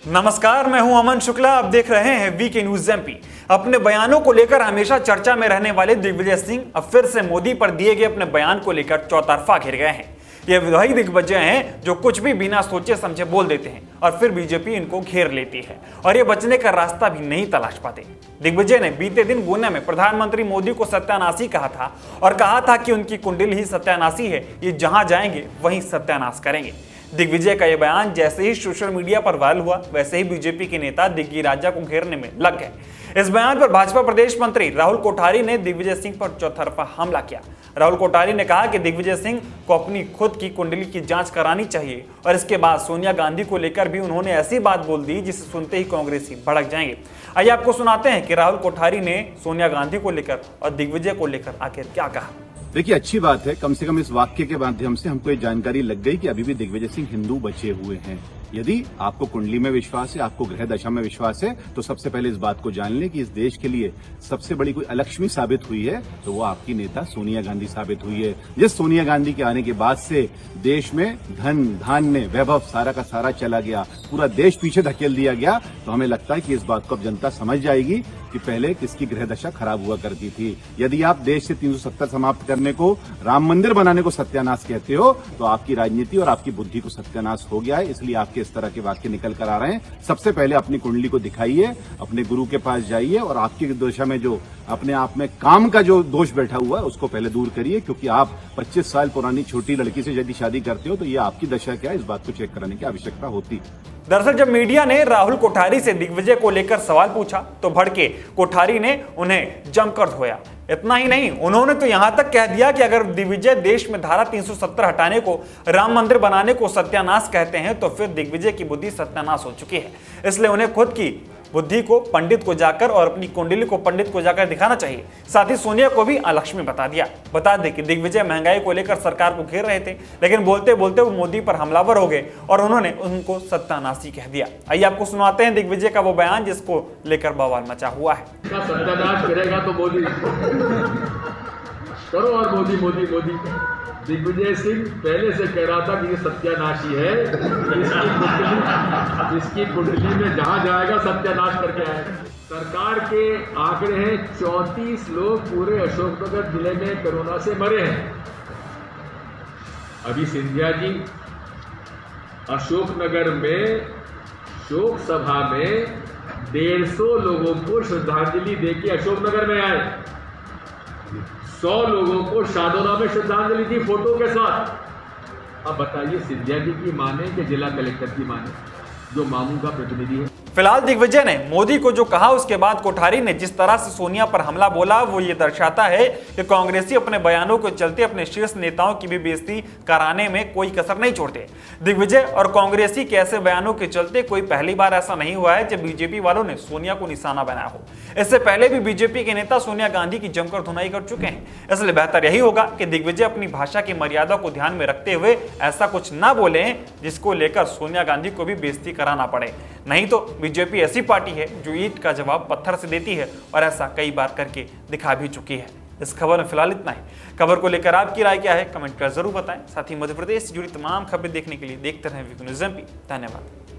नमस्कार, मैं हूं अमन शुक्ला। आप देख रहे हैं वीके न्यूज एमपी। अपने बयानों को लेकर हमेशा चर्चा में रहने वाले दिग्विजय सिंह अब फिर से मोदी पर दिए गए अपने बयान को लेकर चौतरफा घिर गए हैं। ये वही दिग्विजय हैं जो कुछ भी बिना सोचे समझे बोल देते हैं और फिर बीजेपी इनको घेर लेती है और ये बचने का रास्ता भी नहीं तलाश पाते। दिग्विजय ने बीते दिन गुना में प्रधानमंत्री मोदी को सत्यानाशी कहा था और कहा था कि उनकी कुंडली ही सत्यानाशी है, ये जहां जाएंगे वहीं सत्यानाश करेंगे। दिग्विजय का यह बयान जैसे ही सोशल मीडिया पर वायरल हुआ, वैसे ही बीजेपी के नेता दिग्गी राजा को घेरने में लग गए। इस बयान पर भाजपा प्रदेश मंत्री राहुल कोठारी ने दिग्विजय सिंह पर चौतरफा हमला किया। राहुल कोठारी ने कहा कि दिग्विजय सिंह को अपनी खुद की कुंडली की जांच करानी चाहिए और इसके बाद सोनिया गांधी को लेकर भी उन्होंने ऐसी बात बोल दी जिसे सुनते ही कांग्रेसी भड़क जाएंगे। आइए आपको सुनाते हैं कि राहुल कोठारी ने सोनिया गांधी को लेकर और दिग्विजय को लेकर आखिर क्या कहा। देखिए, अच्छी बात है, कम से कम इस वाक्य के माध्यम से हमको ये जानकारी लग गई कि अभी भी दिग्विजय सिंह हिंदू बचे हुए हैं। यदि आपको कुंडली में विश्वास है, आपको ग्रह दशा में विश्वास है, तो सबसे पहले इस बात को जान लें कि इस देश के लिए सबसे बड़ी कोई अलक्ष्मी साबित हुई है तो वो आपकी नेता सोनिया गांधी साबित हुई है। जिस सोनिया गांधी के आने के बाद से देश में धन धान्य वैभव सारा का सारा चला गया, पूरा देश पीछे धकेल दिया गया, तो हमें लगता है कि इस बात को अब जनता समझ जाएगी कि पहले किसकी ग्रह दशा खराब हुआ करती थी। यदि आप देश से 370 समाप्त करने को, राम मंदिर बनाने को सत्यानाश कहते हो, तो आपकी राजनीति और आपकी बुद्धि को सत्यानाश हो गया है। इसलिए आपके इस तरह के वाक्य निकल कर आ रहे हैं। सबसे पहले अपनी कुंडली को दिखाइए, अपने गुरु के पास जाइए और आपकी दशा में जो अपने आप में काम का जो दोष बैठा हुआ है उसको पहले दूर करिए, क्योंकि आप 25 साल पुरानी छोटी लड़की से यदि शादी करते हो तो ये आपकी दशा क्या है, इस बात को चेक कराने की आवश्यकता होती। दरअसल जब मीडिया ने राहुल कोठारी से दिग्विजय को लेकर सवाल पूछा तो भड़के कोठारी ने उन्हें जमकर धोया। इतना ही नहीं, उन्होंने तो यहां तक कह दिया कि अगर दिग्विजय देश में धारा 370 हटाने को, राम मंदिर बनाने को सत्यानाश कहते हैं तो फिर दिग्विजय की बुद्धि सत्यानाश हो चुकी है। इसलिए उन्हें खुद की बुद्धि को पंडित को जाकर और अपनी कुंडली को पंडित को जाकर दिखाना चाहिए। साथ ही सोनिया को भी अलक्ष्मी बता दिया। बता दें कि दिग्विजय महंगाई को लेकर सरकार को घेर रहे थे, लेकिन बोलते बोलते वो मोदी पर हमलावर हो गए और उन्होंने उनको सत्यानाशी कह दिया। आइए आपको सुनाते हैं दिग्विजय का वो बयान जिसको लेकर बवाल मचा हुआ है। सत्यानाश करेगा तो मोदी करो और मोदी मोदी मोदी। दिग्विजय सिंह पहले से कह रहा था कि ये सत्यानाशी है, इसकी कुंडली में जहां जाएगा सत्यानाश करके आएगा। सरकार के आंकड़े हैं 34 लोग पूरे अशोकनगर जिले में कोरोना से मरे हैं। अभी सिंधिया जी अशोकनगर में शोक सभा में 150 लोगों को श्रद्धांजलि देके अशोकनगर में आए। 100 लोगों को शादोला में श्रद्धांजलि दी फोटो के साथ। अब बताइए, सिंधिया जी की माने कि जिला कलेक्टर की माने, जो मामू का प्रतिनिधि है। फिलहाल दिग्विजय ने मोदी को जो कहा उसके बाद कोठारी ने जिस तरह से सोनिया पर हमला बोला वो ये दर्शाता है कि कांग्रेसी अपने बयानों के चलते अपने शीर्ष नेताओं की भी बेइज्जती कराने में कोई कसर नहीं छोड़ते। दिग्विजय और कांग्रेसी के ऐसे बयानों के चलते कोई पहली बार ऐसा नहीं हुआ है जब बीजेपी वालों ने सोनिया को निशाना बनाया हो। इससे पहले भी बीजेपी के नेता सोनिया गांधी की जमकर धुनाई कर चुके हैं। इसलिए बेहतर यही होगा कि दिग्विजय अपनी भाषा की मर्यादा को ध्यान में रखते हुए ऐसा कुछ ना बोले जिसको लेकर सोनिया गांधी को भी बेइज्जती कराना पड़े। नहीं तो बीजेपी ऐसी पार्टी है जो ईंट का जवाब पत्थर से देती है और ऐसा कई बार करके दिखा भी चुकी है। इस खबर में फिलहाल इतना ही। खबर को लेकर आपकी राय क्या है, कमेंट कर जरूर बताएं। साथ ही मध्य प्रदेश से जुड़ी तमाम खबरें देखने के लिए देखते रहें वीके न्यूज एमपी। धन्यवाद।